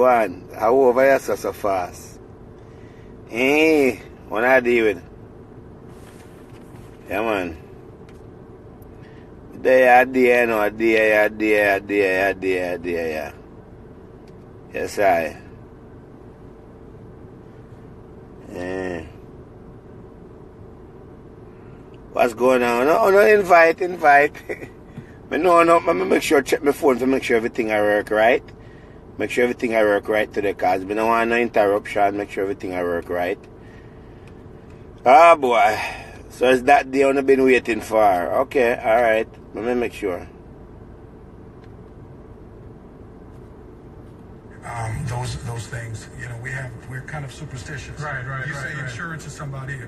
Go on. How over here so fast? Hey, what I deal with? Yeah, man. There, no, there, yeah. Yes, I. What's going on? No, invite. I make sure check my phone to make sure everything I work right. Make sure everything I work right today, cause I don't want no interruption. Make sure everything I work right. Oh boy. So it's that day I've been waiting for. Okay, alright. Let me make sure. Those things, you know, we're kind of superstitious. Right. You say insurance to somebody, boy,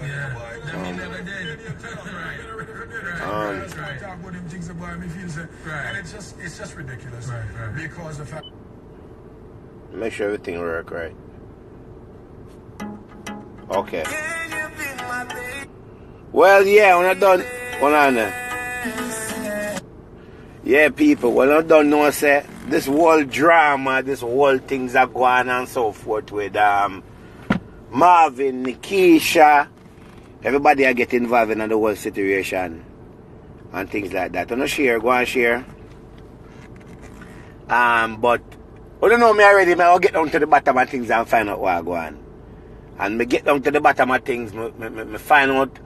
that mean never did. That's right. Talk with him, things about me, feel say, and it's just ridiculous. Right. Because the fact. Make sure everything work right. Okay. Well, yeah, when I done, hold on. Yeah, people, when I done know, say this whole drama, this whole things are going on and so forth with Marvin, Nikisha, everybody are getting involved in the whole situation and things like that. I'm not share, go and share. But I don't know me already, I'll get down to the bottom of things and find out what I go on. And me get down to the bottom of things, me find out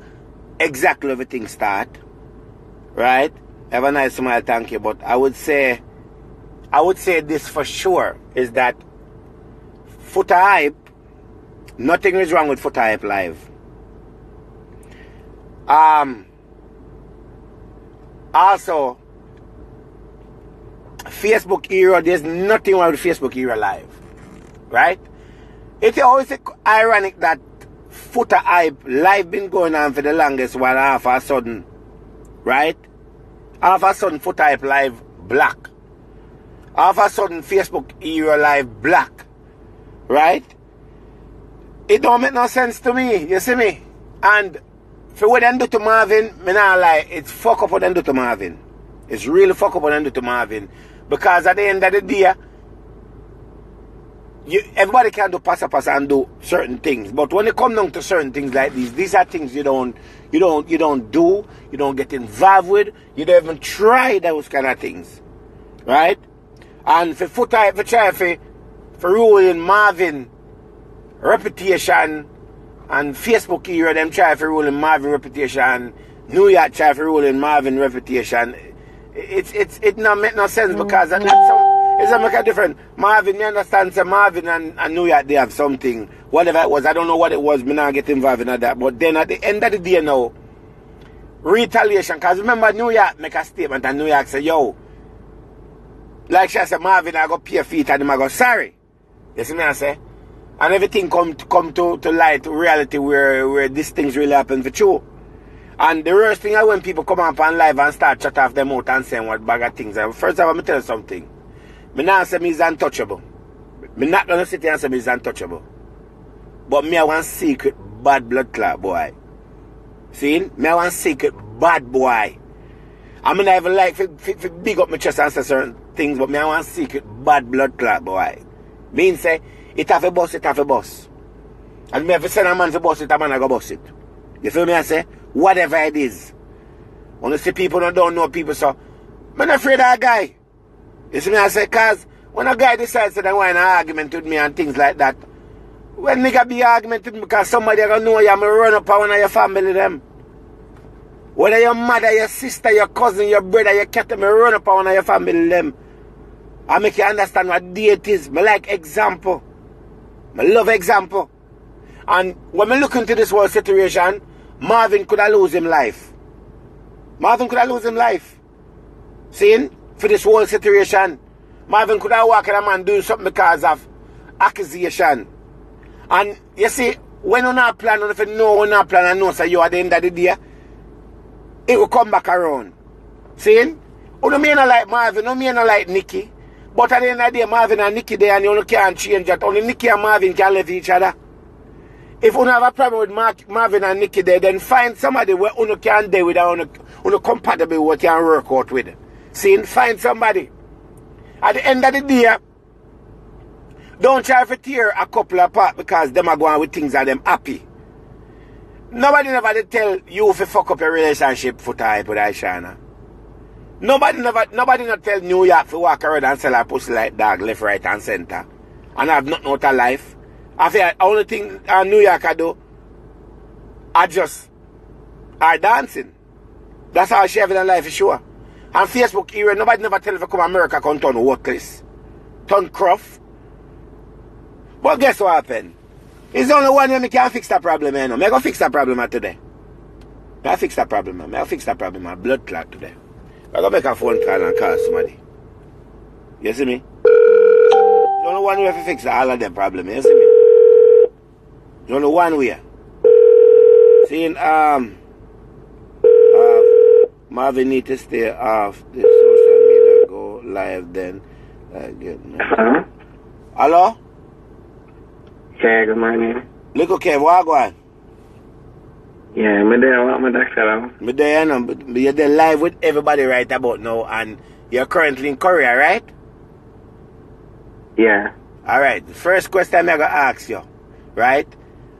exactly everything start. Right? Have a nice smile, thank you. But I would say this for sure is that Foota Hype, nothing is wrong with Foota Hype Live. Also, Facebook era, there's nothing wrong with Facebook era Live. Right? It's always ironic that Foota Hype Live been going on for the longest while all of a sudden, right? All of a sudden Foota Hype Live black. All of a sudden Facebook era Live black. Right? It don't make no sense to me, you see me? And for what they do to Marvin, me not lie, it's fuck up what they do to Marvin. It's really fuck up what they do to Marvin. Because at the end of the day, everybody can do passa and do certain things, but when it comes down to certain things like these are things you don't do, you don't get involved with, you don't even try those kind of things, right? And for Foota Hype, for try for ruling Marvin reputation, and Facebook era them try for ruling Marvin reputation, New York try for ruling Marvin reputation. It not make no sense because that's some. It's a make a difference. Marvin, you understand, say Marvin and New York, they have something. Whatever it was, I don't know what it was, me not get involved in that. But then at the end of the day now, retaliation, because remember New York make a statement and New York say, yo, like she said, Marvin, I go pay feet and I go, sorry. You see me I say? And everything come to light, reality where these things really happen for true. And the worst thing is when people come up on live and start shut off them out and saying what bag of things. And first of all, let me tell you something. Me not say me is untouchable. Me not gonna sit here and say me is untouchable. But me I want secret bad blood clot boy. See? Me I want secret bad boy. I mean I even like to big up my chest and say certain things, but me I want secret bad blood clot boy. Mean say it have a bus, it have a bus. And me if I send a man to bus it, a man I go bus it. You feel me I say? Whatever it is. When you see people don't know people, so I'm not afraid of a guy. You see me I say, cause when a guy decides to want an argument with me and things like that, when nigga be argument with me because somebody gonna know you, I'm gonna run up on one of your family them. Whether your mother, your sister, your cousin, your brother, your cat, I'm gonna run up on one of your family them. I make you understand what day it is. I like example. I love example. And when I look into this whole situation, Marvin could have lose him life. Marvin could have lose him life. Seeing? For this whole situation. Marvin could have walked in a man doing something because of accusation. And you see, when you're not planning, if you know you're not planning, know so you at the end of the day, it will come back around. Seeing? You don't mean like Marvin, you don't mean like Nikki. But at the end of the day, Marvin and Nikki there and you can't change that. Only Nikki and Marvin can live each other. If you have a problem with Marvin and Nikki there, then find somebody where you can deal with and you compatible with what you can work out with. See, find somebody. At the end of the day, Don't try to tear a couple apart because them are going with things that them happy. Nobody never did tell you if you fuck up your relationship for type with Aishana. Nobody not tell New York to walk around and sell a pussy like dog left, right and center. And have nothing out of life. I feel the only thing New York I do are just are dancing. That's how she having a life is sure. And Facebook era, nobody never tell if you come America come turn worthless. Turn cruff. But guess what happened? It's only one way I can fix that problem, you know. I go fix that problem today. I fix that problem, man. I fix that problem, my blood clot today. I go make a phone call and call somebody. You see me? There's only one way to fix all of them problems, you see me? There's only one way. Seeing Marvin need to stay off the social media, go live then. Hello? Hello? Yeah, good morning. Likkle Kev, what go on? Yeah, I'm there. What my doctor? I'm there, you know, you're there live with everybody right about now, and you're currently in Korea, right? Yeah. Alright, the first question I'm going to ask you, right?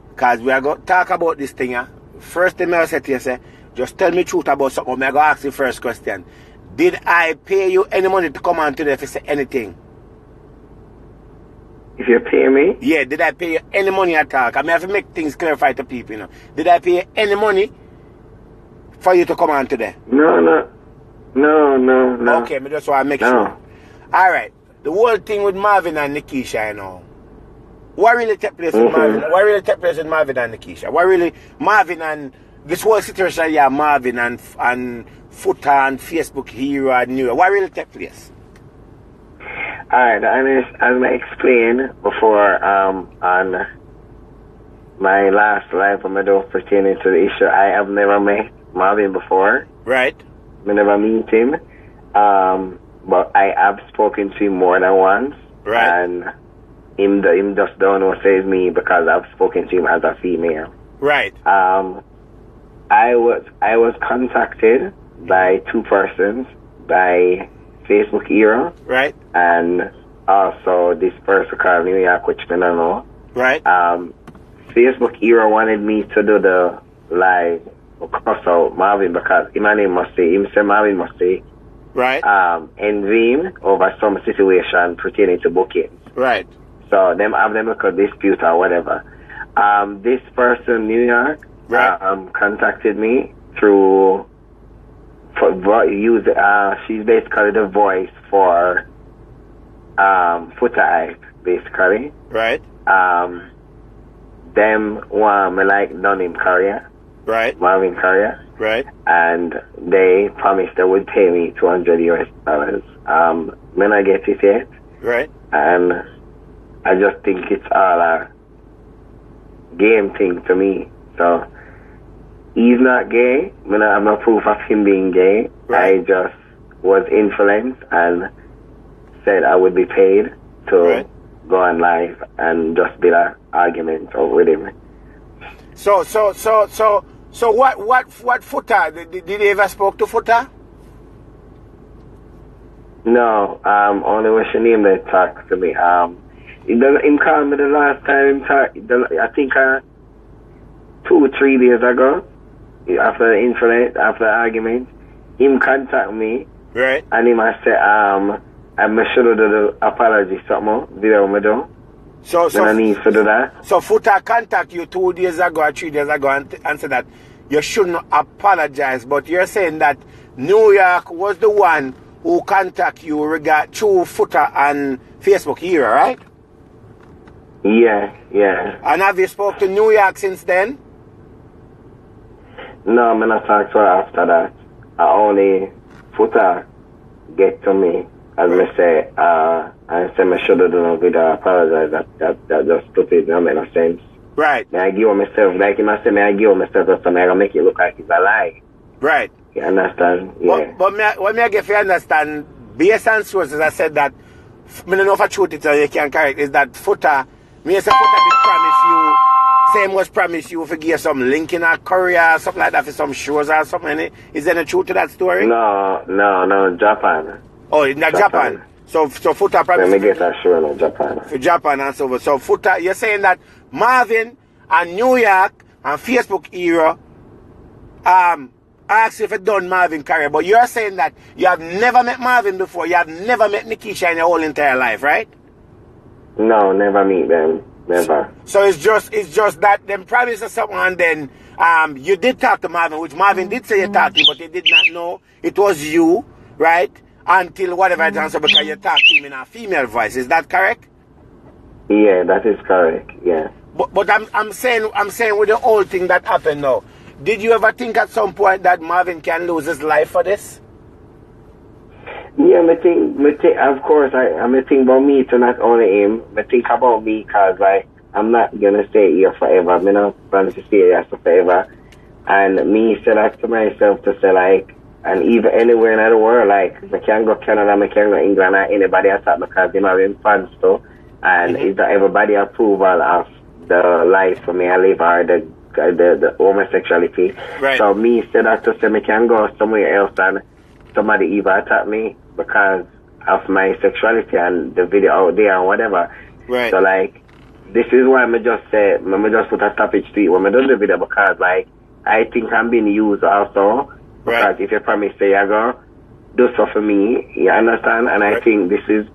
Because we are going to talk about this thing, yeah? First thing I say to you, say, just tell me truth about something. I'm going to ask you the first question. Did I pay you any money to come on today if you say anything? If you pay me? Yeah, did I pay you any money at all? I have to make things clarify to people, you know. Did I pay you any money for you to come on today? No. Okay, me just want to make sure. Alright, the whole thing with Marvin and Nikisha, you know. What really took place with Marvin? What really took place with Marvin and Nikisha? What really, Marvin and this whole situation, yeah, Marvin and Foota and Facebook Hero and New York, what really took place? Alright, as I explained before on my last live on my door pertaining to the issue, I have never met Marvin before. Right. I never meet him. But I have spoken to him more than once. Right. And him just don't know says me because I've spoken to him as a female. Right. I was contacted by two persons, by Facebook Hero. Right. And also this person called New York, which I don't know. Right. Facebook Hero wanted me to do the live cross out Marvin because my name must say, Marvin must say, right. envy him over some situation pertaining to bookings. Right. So them have them a dispute or whatever. This person, New York, right. contacted me through she's basically the voice for Foota, basically. Right. Them want me like done him career. Right. Marvin career. Right. And they promised they would pay me $200. When I get it yet. Right. And I just think it's all a game thing to me. So he's not gay. I have no proof of him being gay. Right. I just was influenced and said I would be paid to go on live and just be an argument with him. So what Foota? Did you ever spoke to Foota? No, only when she named that talk to me. Him called me the last time him talk, I think 2 or 3 days ago, after the incident, after the argument, him contact me. Right. And him I say, I should have done the apology something, video me do. So I need to do that. So Foota contact you 2 days ago or 3 days ago and said that you shouldn't apologize, but you're saying that New York was the one who contact you through Foota and Facebook here, right? Yeah. And have you spoke to New York since then? No, I'm not talk to her after that. I only Foota get to me and me say, I say I should have done a video apologize. That just stupid, don't make no sense. Right. May I give myself, like him I say, may I give myself just something I make it look like it's a lie. Right. You understand? Yeah. But what may I get you understand, based on sources I said that, I don't know if I truth it or you can correct, is that Foota, me say Foota did promise you, same was promise you if you give some link in a Korea or something like that for some shows or something. Is there any truth to that story? No, Japan. Oh, in Japan. So Foota probably... Let me get that show in Japan. For Japan and so forth. So Foota, you're saying that Marvin and New York and Facebook era asked if it done Marvin career, but you're saying that you have never met Marvin before, you have never met Nikisha in your whole entire life, right? No, never meet them. Never. So it's just that them promised someone, and then you did talk to Marvin, which Marvin did say you talked to him, but he did not know it was you, right? Until whatever it answer, because you talked to him in a female voice. Is that correct? Yeah, that is correct. Yeah. But I'm saying with the whole thing that happened now, did you ever think at some point that Marvin can lose his life for this? Yeah, me think, of course, I think about me to not only him, I think about me because, like, I'm not going to stay here forever. I'm not going to stay here forever. And me said that to myself to say, like, and even anywhere in the world, like, I can go Canada, I can go England, or anybody else because they have been fans too. And it's everybody approval of the life for me I live or the homosexuality. Right. So me said that to say I can go somewhere else and somebody even attack me because of my sexuality and the video out there and whatever. Right. So like, this is why I just say, I just put a stoppage to it when I do the video because like, I think I'm being used also. Because Right. if you promise say I go do stuff for me, you understand? And I think this is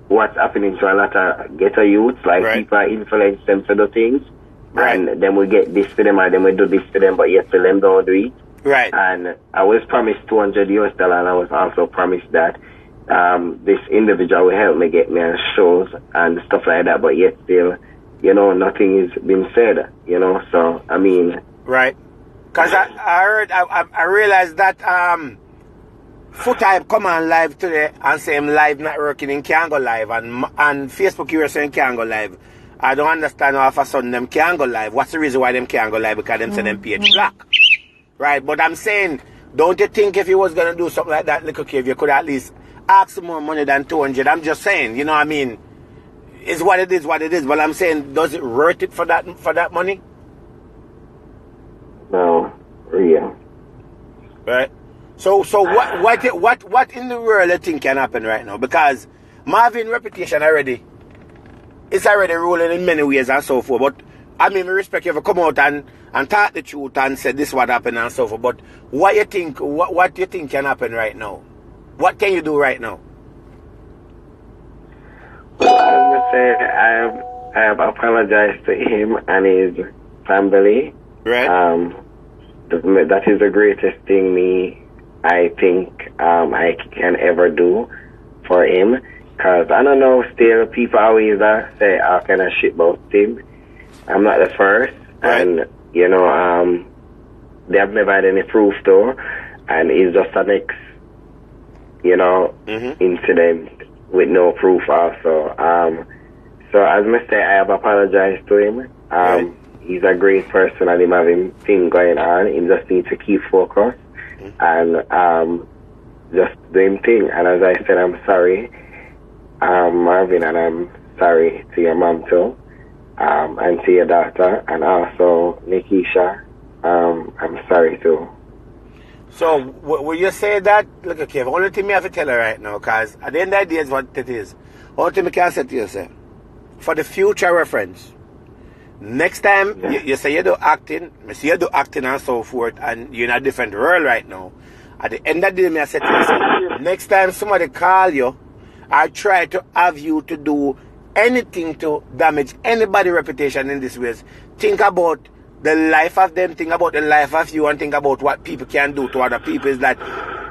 what's happening to a lot of ghetto youths, like people influence them to do things. Right. And then we get this for them and then we do this for them, but yet for them don't do it. Right. And I was promised $200 and I was also promised that this individual will help me get me on shows and stuff like that, but yet still, you know, nothing is being said, you know, so, I mean... Right. Because I realized that Foota come on live today and say him live not working in can't go live, and Facebook you were saying can't go live. I don't understand how for sudden them can't go live. What's the reason why them can't go live? Because them say them page black. Right, but I'm saying, don't you think if you was going to do something like that, Likkle, if you could at least ask for more money than 200? I'm just saying, you know what I mean? It's what it is, but I'm saying, does it worth it for that money? No, yeah. Right. So what in the world you think can happen right now? Because Marvin's reputation it's already ruling in many ways and so forth. But I mean, we respect you for come out and talk the truth and say this what happened and so forth. But what you think can happen right now? What can you do right now? Well, I would say I have apologized to him and his family. Right. That is the greatest thing I think I can ever do for him. Because I don't know, still people always say all kind of shit about him. I'm not the first. Right. And, you know, they have never had any proof though. And it's just an you know, incident with no proof also. So as I say, I have apologized to him. Right. He's a great person and him having thing going on. He just needs to keep focus and just do him thing. And as I said, I'm sorry, Marvin, and I'm sorry to your mom too, and to your daughter, and also Nikisha. I'm sorry too. So will you say that? Look, okay, the only thing I have to tell her right now, because at the end of the day is what it is. Only thing I can say to you, sir, for the future reference, next time you say you do acting, I see you do acting and so forth, and you're in a different world right now. At the end of the day, I said to you, sir, next time somebody call you, I try to have you to do anything to damage anybody's reputation in this ways. Think about the life of them, think about the life of you, and think about what people can do to other people. Is that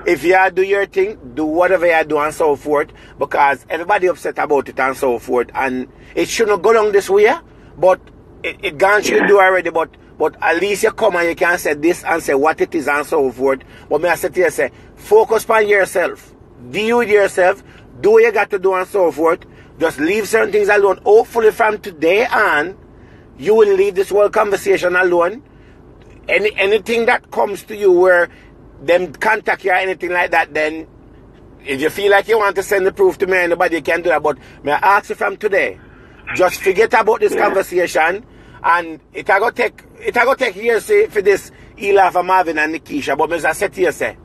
if you do your thing, do whatever you do and so forth, because everybody upset about it and so forth, and it shouldn't go along this way, but it gone should do already, but at least you come and you can say this and say what it is and so forth. But me I say to you, say, focus on yourself, deal with yourself, do what you got to do and so forth. Just leave certain things alone. Hopefully from today on, you will leave this whole conversation alone. Anything that comes to you where them contact you or anything like that, then if you feel like you want to send the proof to me, anybody can do that. But may I ask you from today, just forget about this conversation, and it go take years for this Eli for Marvin and Nikisha. But as I said to you, say,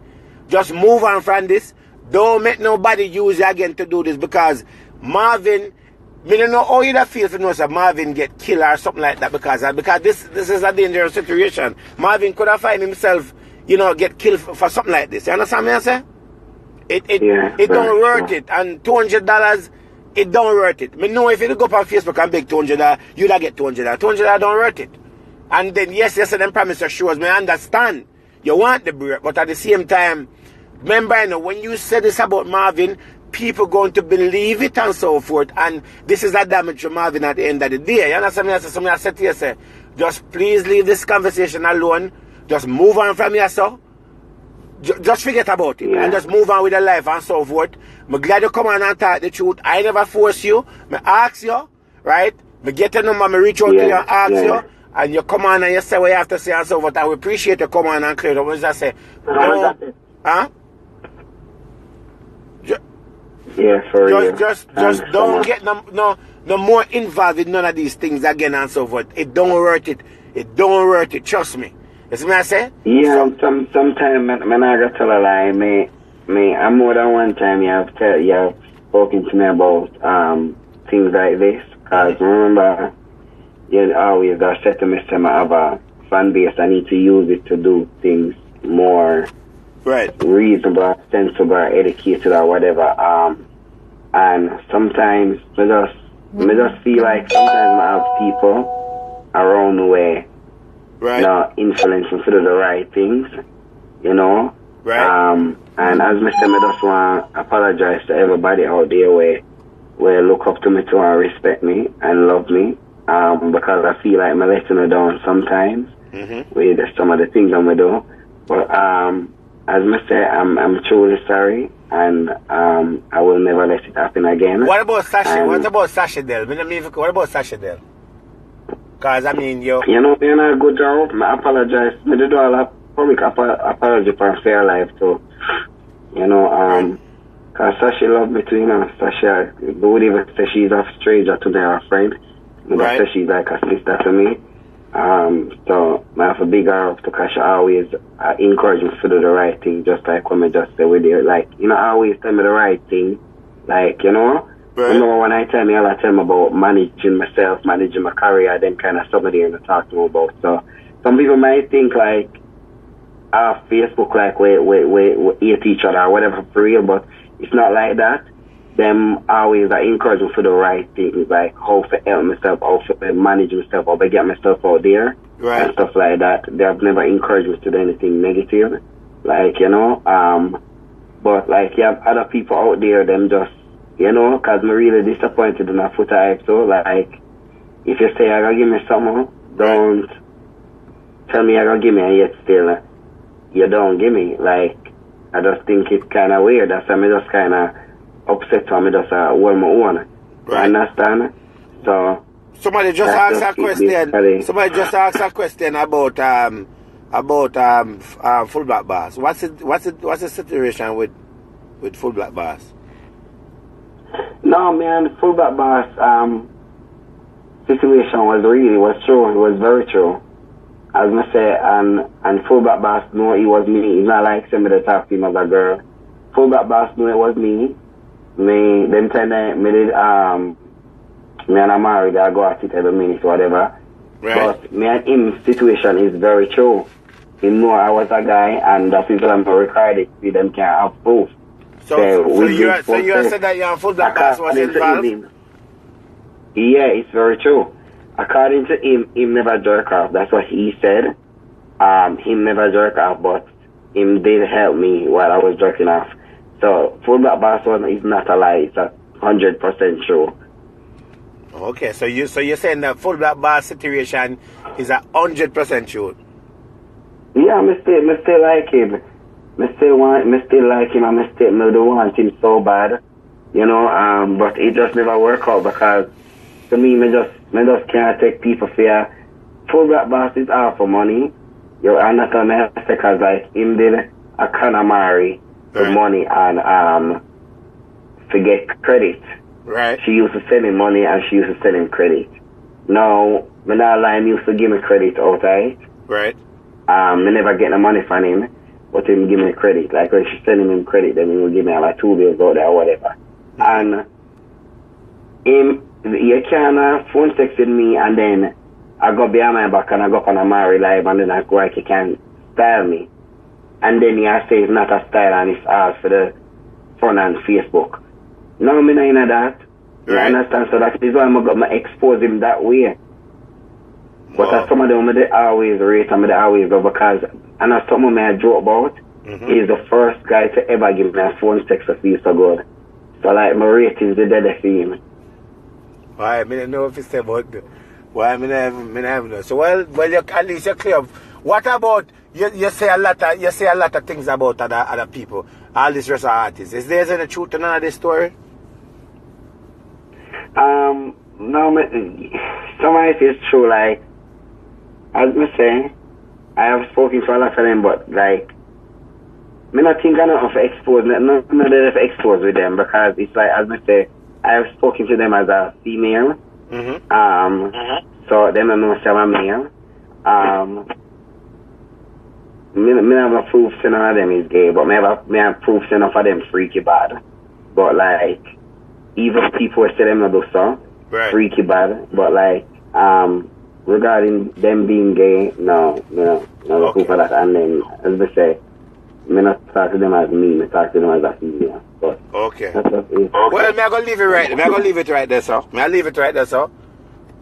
just move on from this. Don't make nobody use you again to do this, because Marvin, me don't know how you feel if you know that Marvin get killed or something like that, because this is a dangerous situation. Marvin could have find himself, you know, get killed for something like this. You understand me I say? It don't worth it. And $200, it don't worth it. Me know if you go up on Facebook and beg $200, you'd get $200. $200 don't worth it. And then yes, them promise shows me understand. You want the break, but at the same time, remember, you know, when you say this about Marvin, people going to believe it and so forth, and this is a damage to Marvin at the end of the day. You understand me? So I said to you, say, just please leave this conversation alone. Just move on from here, so. Just forget about it and just move on with your life and so forth. I'm glad you come on and talk the truth. I never force you. I ask you, right? I get a number, I reach out to you and ask you, and you come on and you say what you have to say and so forth. I would appreciate you come on and clear it up. What does I say? No, huh? For real. Just don't get no more involved in none of these things again and so forth. It don't worth it. It don't worth it. Trust me. You see what I say? Yeah, sometimes I gotta tell a lie. I'm more than one time you have spoken to me about things like this. Cause remember, you always got said to me, I have a fan base. I need to use it to do things more reasonable, sensible, educated, or whatever. And sometimes I just feel like sometimes I have people around the way. Not influencing to do the right things, you know. And as I said, I just want to apologize to everybody out there where look up to me to and respect me and love me. Because I feel like I'm letting them down sometimes with some of the things I'm going to do. But as I say, I'm truly sorry, and I will never let it happen again. What about Sasha? What about Sasha Del? What about Sasha Del? Because, I mean, you know, you're not a good job. I apologize. I did all a public apology for Fair Life, too. You know, because Sasha loved me, too, you know. Sasha, would even say she's a stranger to me, or a friend. But I say she's like a sister to me. So, I have a big her up, because she always encourage me to do the right thing, just like when I just say with you. Like, you know, always tell me the right thing. Like, you know. You know, when I tell me about managing myself, managing my career, then kind of somebody in the talk to me about. So some people might think like Facebook, like we hate each other or whatever for real, but it's not like that. Them always encourage me for the right things, like how to help myself, how to manage myself, how to get myself out there and stuff like that. They have never encouraged me to do anything negative, like, you know. But like you have other people out there, them just, you know, because I'm really disappointed in a Foota hype. So, like, if you say you're going to give me something, don't tell me you're going to give me, and yet still you don't give me. Like, I just think it's kind of weird. That's why I'm just kind of upset to me, just hold my own. You understand? So, somebody just asked a question. Somebody just asked a question about Full Black Bass. What's the situation with Full Black Bass? No, man, Full Black Bass situation was true. It was very true. As I say, and Full Black Bass knew it was me. It's not like somebody talk to him as a girl. Full Black Bass knew it was me. Them time me and I'm married, I go at it every minute, whatever. But me and him situation is very true. He knew I was a guy, and the people I'm recorded with them can't have proof. So you said that your Full Black Bass was involved? Yeah, it's very true. According to him never jerk off. That's what he said. Him never jerk off, but him did help me while I was jerking off. So Full Black Bass is not a lie. It's 100% true. Okay, so you're saying that Full Black Bass situation is 100% true? Yeah, me still like him. Me still like him, and me do want him so bad, you know. But it just never work out, because to me just can't take people for Full Black Bass is all for money. You understand me? Because like him did a kind of marry for money and to get credit. Right. She used to send him money and she used to send him credit. Now, when I lie, he used to give me credit outright. Right. Me never get no money from him. but him give me credit. Like when she sending him credit, then he will give me like 2 bills out there or whatever. And you can phone texted me, and then I go behind my back and I go up on a Mari live, and then I go like, you can style me. And then he say it's not a style and it's all for the fun and Facebook. No, me not in that. Right. You understand? So that is why I'm expose him that way. But as some of them they always rate and they always go, because and as some of them I joke about, he's the first guy to ever give me a phone text that feels so good. So like my rate is the dead for him. Why? I don't know if it's about why I mean, so well you, at least you're clear. What about you say a lot of things about other people, all these rest of artists. Is there any truth to none of this story? No, some of it is true. Like as I say, I have spoken to a lot of them, but like me not think I don't have to expose, none of them have expose with them, because it's like as I say, I have spoken to them as a female. So them don't know say I'm a male. Me have a proof to none of them is gay, but me have proof to enough of them freaky bad. But like even people say them not do so freaky bad. But like regarding them being gay, no proof of that. And then as I say, me not talk to them as me talk to them as a female. But okay. That's what it is. Well, me I gonna leave it right. Me I gonna leave it right there, sir. Me I leave it right there, sir.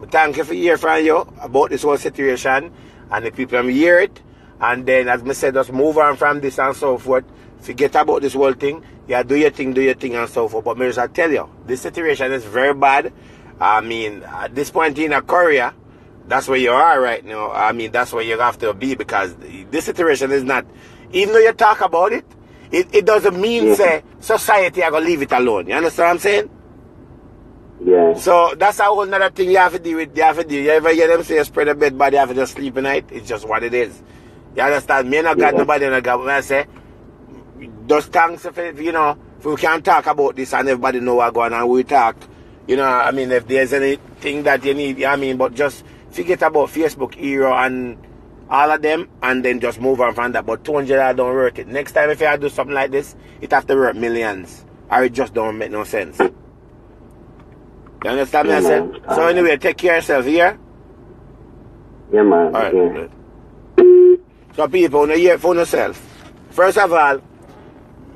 Thank you for hearing from you about this whole situation, and the people hear it. And then, as I said, just move on from this and so forth. Forget about this whole thing. Yeah, do your thing and so forth. But I tell you, this situation is very bad. I mean, at this point in Korea, that's where you are right now. I mean, that's where you have to be, because this situation is not, even though you talk about it, it doesn't mean, say, society are going to leave it alone. You understand what I'm saying? Yeah. So that's a whole other thing you have to deal with. You ever hear them say spread a bed, but you have to just sleep at night? It's just what it is. You understand? Me not got nobody in a gap. When I say, just thanks if we can talk about this and everybody know what's going on, we talk. You know, I mean, if there's anything that you need, I mean, but just forget about Facebook era and all of them, and then just move on from that. But 200 don't work it. Next time if you do something like this, it have to work millions, or it just don't make no sense. You understand me, I said? So anyway, take care of yourself here. Yeah, man. All right. Yeah. So people, when you hear for yourself, first of all,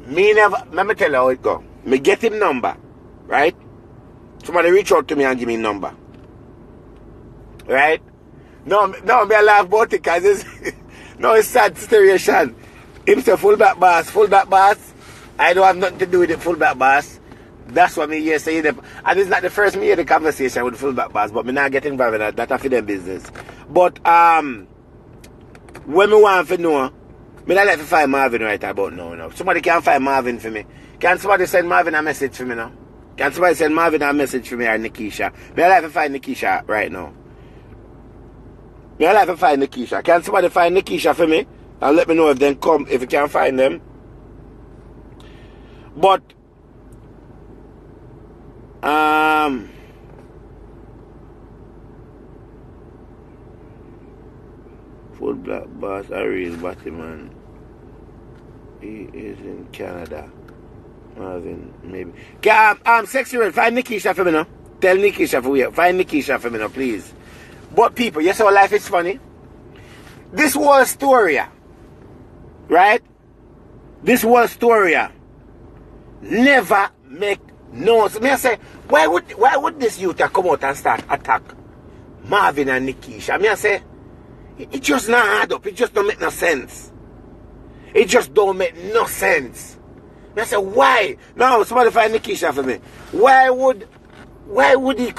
let me tell you how it go. Me get him number, right? Somebody reach out to me and give me number. Right? No, me I laugh about it because it's sad situation. Him say fullback boss. I don't have nothing to do with the fullback boss. That's what me here say them. And it's not the first me hear the conversation with the fullback boss, but me not get involved in that. That's for them business. But when me want to know, me not like to find Marvin right about now. Somebody can find Marvin for me. Can somebody send Marvin a message for me now? Can somebody send Marvin a message for me, or Nikisha? Me not like to find Nikisha right now. Me not like to find Nikisha. Can somebody find Nikisha for me? And let me know if they come, if you can find them. But full black boss, a real Batman. He is in Canada. Marvin, maybe. Sexy Red, find Nikisha for me now. Tell Nikisha for you. Find Nikisha for me now, please. But people, you see how life is funny? This whole story, right? This whole story never make no sense. I say, why would this youth come out and start attack Marvin and Nikisha? I say, it just not add up. It just don't make no sense. It just don't make no sense. I say, why? No, somebody find Nikisha for me. Why would he